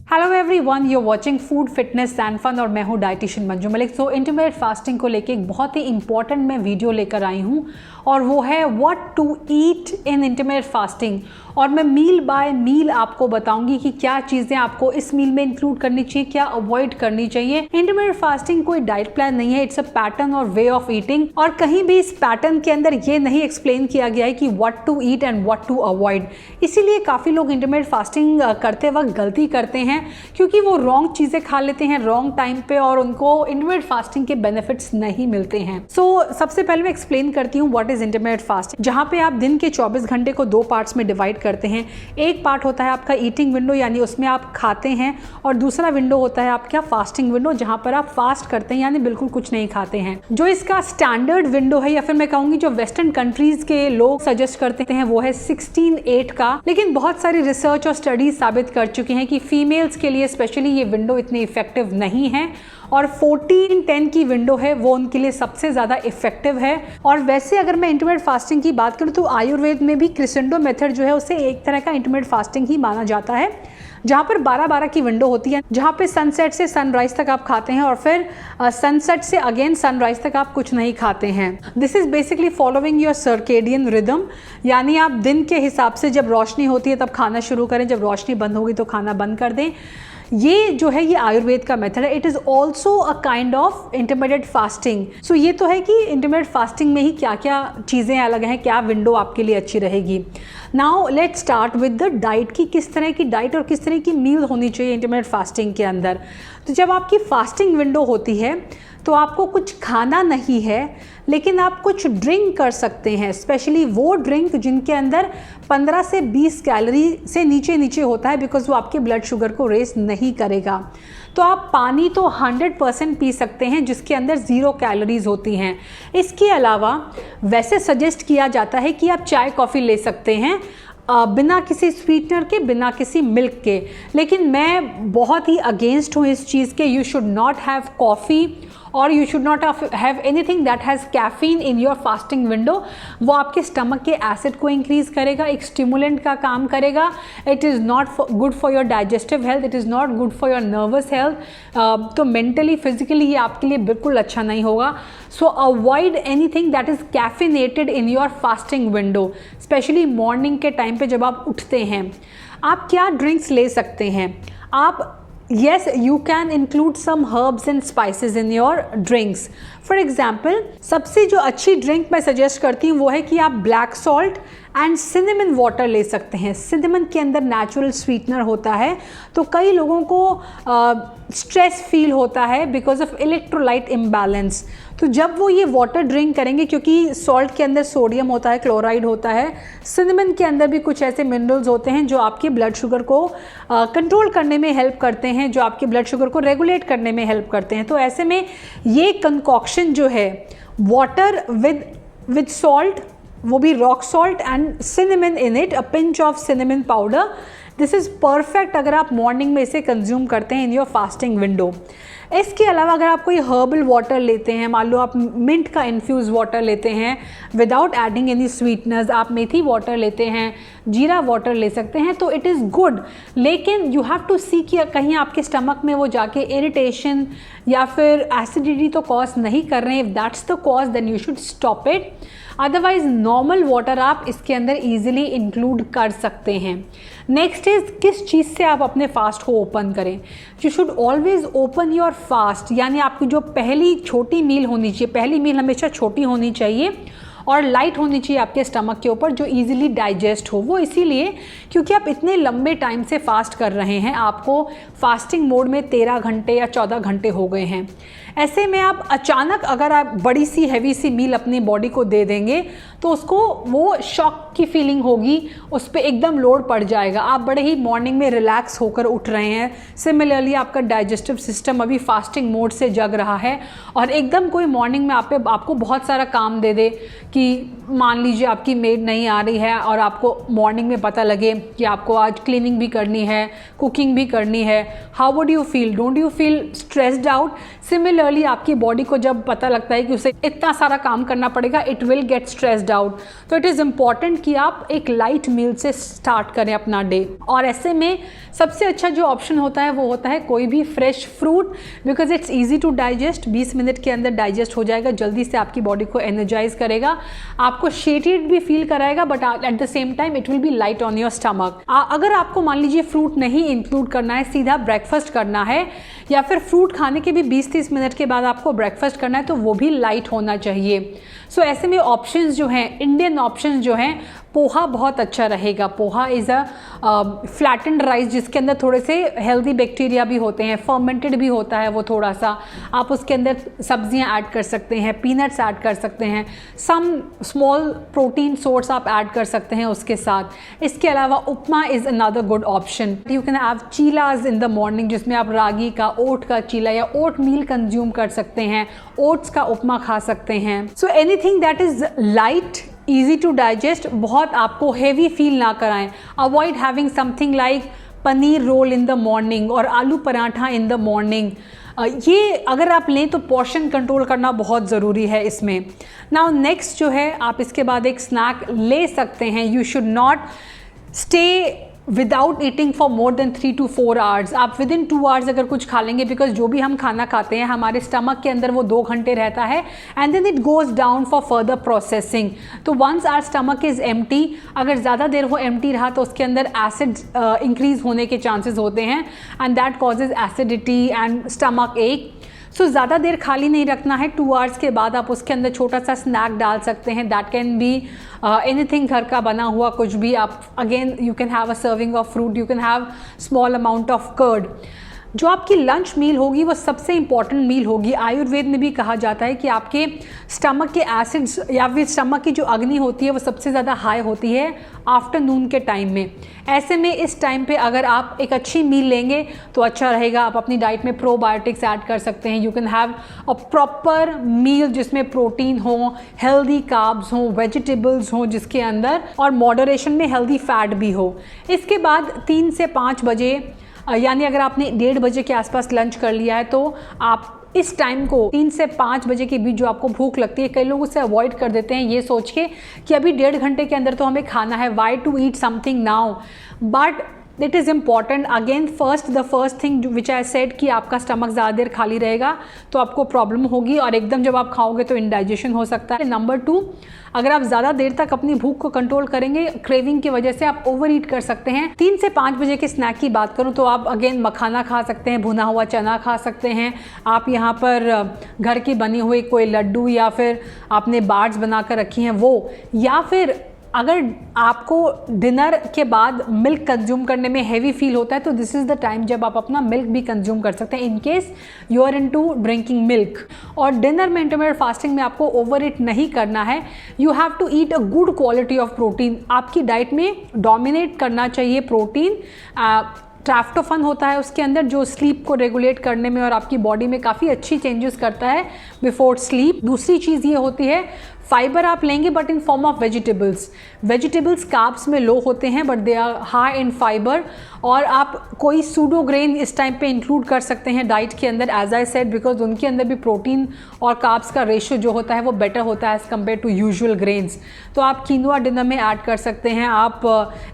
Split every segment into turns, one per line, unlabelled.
Hello everyone, you are watching food fitness and fun और मैं हूँ dietitian Manju Malik. So intermediate fasting को लेके एक बहुत ही इंपॉर्टेंट मैं वीडियो लेकर आई हूँ और वो है what to eat in intermediate fasting. और मैं मील बाय मील आपको बताऊंगी कि क्या चीज़ें आपको इस मील में इंक्लूड करनी चाहिए, क्या अवॉइड करनी चाहिए। इंटरमीडिएट फास्टिंग कोई डाइट प्लान नहीं है, इट्स अ पैटर्न और वे ऑफ ईटिंग। और कहीं भी इस पैटर्न के अंदर ये नहीं एक्सप्लेन किया गया है कि what to eat and what to avoid. इसीलिए काफ़ी लोग इंटरमीडिएट फास्टिंग करते वक्त गलती करते हैं क्योंकि वो रॉन्ग चीज़ें खा लेते हैं रॉन्ग टाइम पे और उनको इंटरमीडिएट फास्टिंग के बेनिफिट्स नहीं मिलते हैं। सबसे पहले मैं एक्सप्लेन करती हूँ व्हाट इज इंटरमीडिएट फास्टिंग, जहाँ पे आप दिन के 24 घंटे को 2 पार्ट्स में डिवाइड करते हैं। एक पार्ट होता है आपका ईटिंग विंडो, यानी उसमें आप खाते हैं, और दूसरा विंडो होता है आपका फास्टिंग विंडो, जहाँ पर आप फास्ट करते हैं यानी बिल्कुल कुछ नहीं खाते हैं। जो इसका स्टैंडर्ड विंडो है, या फिर मैं कहूँगी जो वेस्टर्न कंट्रीज के लोग सजेस्ट करते हैं, वो है 16-8 का। लेकिन बहुत सारी रिसर्च और स्टडीज साबित कर चुकी हैं कि फीमेल्स के लिए स्पेशली ये विंडो इतनी इफेक्टिव नहीं है, और 14-10 की विंडो है वो उनके लिए सबसे ज़्यादा इफेक्टिव है। और वैसे अगर मैं इंटरमीडिएट फास्टिंग की बात करूँ तो आयुर्वेद में भी क्रिसेंडो मेथड जो है उसे एक तरह का इंटरमीडिएट फास्टिंग ही माना जाता है, जहाँ पर 12-12 की विंडो होती है, जहाँ पे सनसेट से सनराइज तक आप खाते हैं और फिर सनसेट से अगेन सनराइज तक आप कुछ नहीं खाते हैं। This is basically following your circadian rhythm, यानी आप दिन के हिसाब से जब रोशनी होती है तब खाना शुरू करें, जब रोशनी बंद होगी तो खाना बंद कर दें। ये जो है ये आयुर्वेद का मेथड है। It is also a kind of intermediate fasting. So ये तो है कि इंटरमीडिएट फास्टिंग में ही क्या क्या चीज़ें अलग हैं, क्या विंडो आपके लिए अच्छी रहेगी। Now let's start with the diet की किस तरह की डाइट और किस तरह की मील होनी चाहिए इंटरमीडिएट फास्टिंग के अंदर। तो जब आपकी फास्टिंग विंडो होती है तो आपको कुछ खाना नहीं है, लेकिन आप कुछ ड्रिंक कर सकते हैं, स्पेशली वो ड्रिंक जिनके अंदर 15 से 20 कैलोरी से नीचे होता है, बिकॉज वो आपके ब्लड शुगर को रेस नहीं करेगा। तो आप पानी तो 100% पी सकते हैं जिसके अंदर 0 कैलोरीज होती हैं। इसके अलावा वैसे सजेस्ट किया जाता है कि आप चाय कॉफ़ी ले सकते हैं बिना किसी स्वीटनर के, बिना किसी मिल्क के। लेकिन मैं बहुत ही अगेंस्ट हूँ इस चीज़ के। You should not have coffee और you should not have anything that has caffeine in your fasting window. वो आपके स्टमक के एसिड को इंक्रीज़ करेगा, एक स्टिमुलेंट का काम करेगा। It is not good for your digestive health, it is not good for your nervous health. तो मेंटली फिजिकली ये आपके लिए बिल्कुल अच्छा नहीं होगा। सो avoid anything that is caffeinated in your fasting window, specially morning के टाइम पे जब आप उठते हैं। आप क्या ड्रिंक्स ले सकते हैं? आप yes, you can include some herbs and spices in your drinks. For example, सबसे जो अच्छी ड्रिंक मैं सजेस्ट करती हूँ वो है कि आप black salt and cinnamon water ले सकते हैं। सिनेमन के अंदर नेचुरल स्वीटनर होता है, तो कई लोगों को स्ट्रेस फील होता है बिकॉज ऑफ इलेक्ट्रोलाइट इम्बैलेंस। तो जब वो ये वाटर ड्रिंक करेंगे, क्योंकि सॉल्ट के अंदर सोडियम होता है, क्लोराइड होता है, सिनेमन के अंदर भी कुछ ऐसे मिनरल्स होते हैं जो आपके ब्लड शुगर को कंट्रोल करने में हेल्प करते हैं, जो आपके ब्लड शुगर को रेगुलेट करने में हेल्प करते हैं। तो ऐसे में ये कंकॉक्शन जो है वाटर विद सॉल्ट, वो भी rock salt and cinnamon in it, a pinch of cinnamon powder, this is perfect अगर आप मॉर्निंग में इसे कंज्यूम करते हैं इन योर फास्टिंग विंडो। इसके अलावा अगर आप कोई हर्बल वाटर लेते हैं, मान लो आप मिंट का इन्फ्यूज़ वाटर लेते हैं विदाउट एडिंग एनी स्वीटनर्स, आप मेथी वाटर लेते हैं, जीरा वाटर ले सकते हैं, तो इट इज़ गुड। लेकिन यू हैव टू सी कि कहीं आपके स्टमक में वो जाके इरिटेशन या फिर एसिडिटी तो कॉज नहीं कर रहे हैं। If that's the cause then you should stop it. Otherwise normal water आप इसके अंदर ईजिली इंक्लूड कर सकते हैं। नेक्स्ट इज किस चीज़ से आप अपने फास्ट को ओपन करें। You should always open your fast, यानी आपकी जो पहली छोटी मील होनी चाहिए, पहली मील हमेशा छोटी होनी चाहिए और लाइट होनी चाहिए आपके स्टमक के ऊपर, जो इजीली डाइजेस्ट हो। वो इसीलिए क्योंकि आप इतने लंबे टाइम से फास्ट कर रहे हैं, आपको फास्टिंग मोड में 13 घंटे या 14 घंटे हो गए हैं। ऐसे में आप अचानक अगर आप बड़ी सी हैवी सी मील अपनी बॉडी को दे देंगे तो उसको वो शॉक की फीलिंग होगी, उस पर एकदम लोड पड़ जाएगा। आप बड़े ही मॉर्निंग में रिलैक्स होकर उठ रहे हैं, सिमिलरली आपका डाइजेस्टिव सिस्टम अभी फास्टिंग मोड से जग रहा है, और एकदम कोई मॉर्निंग में आपको बहुत सारा काम दे दे कि कि मान लीजिए आपकी मेड नहीं आ रही है और आपको मॉर्निंग में पता लगे कि आपको आज क्लीनिंग भी करनी है, कुकिंग भी करनी है, how would you feel? Don't you feel stressed out? Similarly आपकी बॉडी को जब पता लगता है कि उसे इतना सारा काम करना पड़ेगा, it will get stressed out. तो इट इज़ इम्पॉर्टेंट कि आप एक लाइट मील से स्टार्ट करें अपना डे। और ऐसे में सबसे अच्छा जो ऑप्शन होता है वो होता है कोई भी fresh fruit, because it's easy to digest, 20 minute के अंदर डाइजेस्ट हो जाएगा, जल्दी से आपकी बॉडी को एनर्जाइज करेगा, आपको शेटेड भी फील कराएगा, but at the same time it will be light on your stomach. अगर आपको मान लीजिए फ्रूट नहीं इंक्लूड करना है, सीधा ब्रेकफास्ट करना है, या फिर फ्रूट खाने के भी 20-30 मिनट के बाद आपको ब्रेकफास्ट करना है, तो वो भी लाइट होना चाहिए। सो ऐसे में ऑप्शंस जो हैं, इंडियन ऑप्शंस जो हैं, पोहा बहुत अच्छा रहेगा। Poha is a flattened rice जिसके अंदर थोड़े से हेल्दी बैक्टीरिया भी होते हैं, फर्मेंटेड भी होता है वो थोड़ा सा। आप उसके अंदर सब्जियां ऐड कर सकते हैं, पीनट्स ऐड कर सकते हैं, सम स्मॉल प्रोटीन सोर्स आप ऐड कर सकते हैं उसके साथ। इसके अलावा upma is another good option. You can have cheelas in the morning, जिसमें आप रागी का, ओट का चीला या ओट मील कंज्यूम कर सकते हैं, ओट्स का उपमा खा सकते हैं। So anything that is light, easy to digest, बहुत आपको हेवी फील ना कराएं। Avoid having something like paneer roll in the morning और आलू पराठा इन द मॉर्निंग। ये अगर आप लें तो पोर्शन कंट्रोल करना बहुत ज़रूरी है इसमें। नाउ नेक्स्ट जो है, आप इसके बाद एक स्नैक ले सकते हैं। You should not stay without eating for more than 3 to 4 hours. आप विद इन 2 आवर्स अगर कुछ खा लेंगे, बिकॉज जो भी हम खाना खाते हैं हमारे स्टमक के अंदर वो 2 घंटे रहता है, and then it goes down for further processing. तो once our stomach is empty, अगर ज़्यादा देर वो एम्प्टी रहा तो उसके अंदर एसिड इंक्रीज होने के चांसेस होते हैं, and that causes acidity and stomach एक। सो ज़्यादा देर खाली नहीं रखना है। 2 आवर्स के बाद आप उसके अंदर छोटा सा स्नैक डाल सकते हैं। दैट कैन बी एनीथिंग, घर का बना हुआ कुछ भी। आप again you can have a serving of fruit, you can have small amount of curd. जो आपकी लंच मील होगी वो सबसे इंपॉर्टेंट मील होगी। आयुर्वेद में भी कहा जाता है कि आपके स्टमक के एसिड्स या फिर स्टमक की जो अग्नि होती है वो सबसे ज़्यादा हाई होती है आफ्टरनून के टाइम में। ऐसे में इस टाइम पे अगर आप एक अच्छी मील लेंगे तो अच्छा रहेगा। आप अपनी डाइट में प्रोबायोटिक्स ऐड कर सकते हैं। You can have a proper meal जिसमें प्रोटीन हो, हेल्दी कार्ब्स हो, वेजिटेबल्स हो जिसके अंदर, और मॉडरेशन में हेल्दी फैट भी हो। इसके बाद 3 से 5 बजे, यानी अगर आपने 1:30 बजे के आसपास लंच कर लिया है तो आप इस टाइम को 3 से 5 बजे के बीच जो आपको भूख लगती है, कई लोग उसे अवॉइड कर देते हैं ये सोच के कि अभी 1.5 घंटे के अंदर तो हमें खाना है, why to eat something now. But it is important again, the first thing which I said कि आपका स्टमक ज़्यादा देर खाली रहेगा तो आपको प्रॉब्लम होगी, और एकदम जब आप खाओगे तो इंडाइजेशन हो सकता है। नंबर 2, अगर आप ज़्यादा देर तक अपनी भूख को कंट्रोल करेंगे, क्रेविंग की वजह से आप ओवर ईट कर सकते हैं। 3 से 5 बजे के स्नैक की बात करूं तो आप अगेन मखाना खा सकते हैं, भुना हुआ चना खा सकते हैं, आप यहाँ पर घर की बनी हुई कोई लड्डू या फिर आपने बार्स बना कर रखी हैं वो, या फिर अगर आपको डिनर के बाद मिल्क कंज्यूम करने में हैवी फील होता है तो दिस इज़ द टाइम जब आप अपना मिल्क भी कंज्यूम कर सकते हैं, in case you are into drinking milk. और डिनर में इंटरमिटेंट फास्टिंग में आपको ओवर ईट नहीं करना है। You have to eat a good quality of protein. आपकी डाइट में डोमिनेट करना चाहिए प्रोटीन। ट्राफ्टोफन होता है उसके अंदर जो स्लीप को रेगुलेट करने में और आपकी बॉडी में काफ़ी अच्छी चेंजेस करता है बिफोर स्लीप। दूसरी चीज़ ये होती है, फाइबर आप लेंगे but in form of vegetables carbs में लो होते हैं but they are high in fibre. और आप कोई सूडो ग्रेन इस टाइम पे इंक्लूड कर सकते हैं डाइट के अंदर, एज आई सेड, बिकॉज उनके अंदर भी प्रोटीन और कार्ब्स का रेशियो जो होता है वो बेटर होता है as compared to usual grains. तो आप कीनोआ डिनर में ऐड कर सकते हैं, आप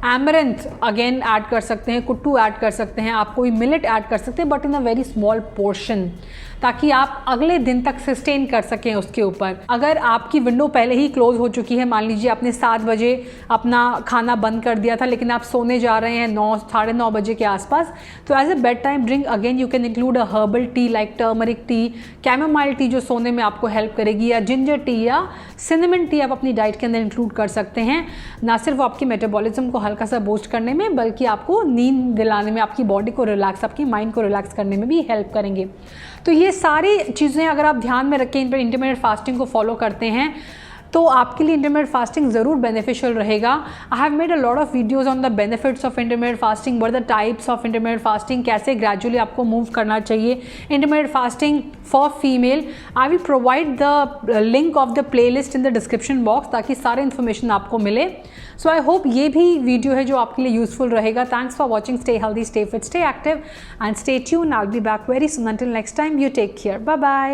एमरंथ अगेन ऐड कर सकते हैं, कुट्टू ऐड कर सकते हैं, आप कोई मिलेट ऐड कर सकते हैं but in a very small portion, ताकि आप अगले दिन तक सस्टेन कर सकें उसके ऊपर। अगर आपकी विंडो पहले ही क्लोज हो चुकी है, मान लीजिए आपने 7 बजे अपना खाना बंद कर दिया था लेकिन आप सोने जा रहे हैं 9 साढ़े 9 बजे के आसपास, तो as a bed time drink again you can include a herbal tea like turmeric tea, chamomile tea जो सोने में आपको हेल्प करेगी, या जिंजर टी या सिनेमन टी आप अपनी डाइट के अंदर इंक्लूड कर सकते हैं। ना सिर्फ आपकी मेटाबॉलिज्म को हल्का सा बूस्ट करने में बल्कि आपको नींद दिलाने में, आपकी बॉडी को रिलैक्स, आपकी माइंड को रिलैक्स करने में भी हेल्प करेंगे। तो ये सारी चीज़ें अगर आप ध्यान में रखें, इन पर इंटरमिटेंट फास्टिंग को फॉलो करते हैं तो आपके लिए इंटरमिटेंट फास्टिंग ज़रूर बेनिफिशियल रहेगा। I have made a lot of videos on the benefits of intermittent fasting, what the types of intermittent fasting, कैसे ग्रेजुअली आपको मूव करना चाहिए intermittent fasting for female. I will provide the link of the play list in the description box ताकि सारे information आपको मिले। सो I hope ये भी वीडियो है जो आपके लिए यूजफुल रहेगा। Thanks for watching, stay healthy, stay fit, stay active and stay tune. I will be back very soon. Until next time, you take care, bye bye.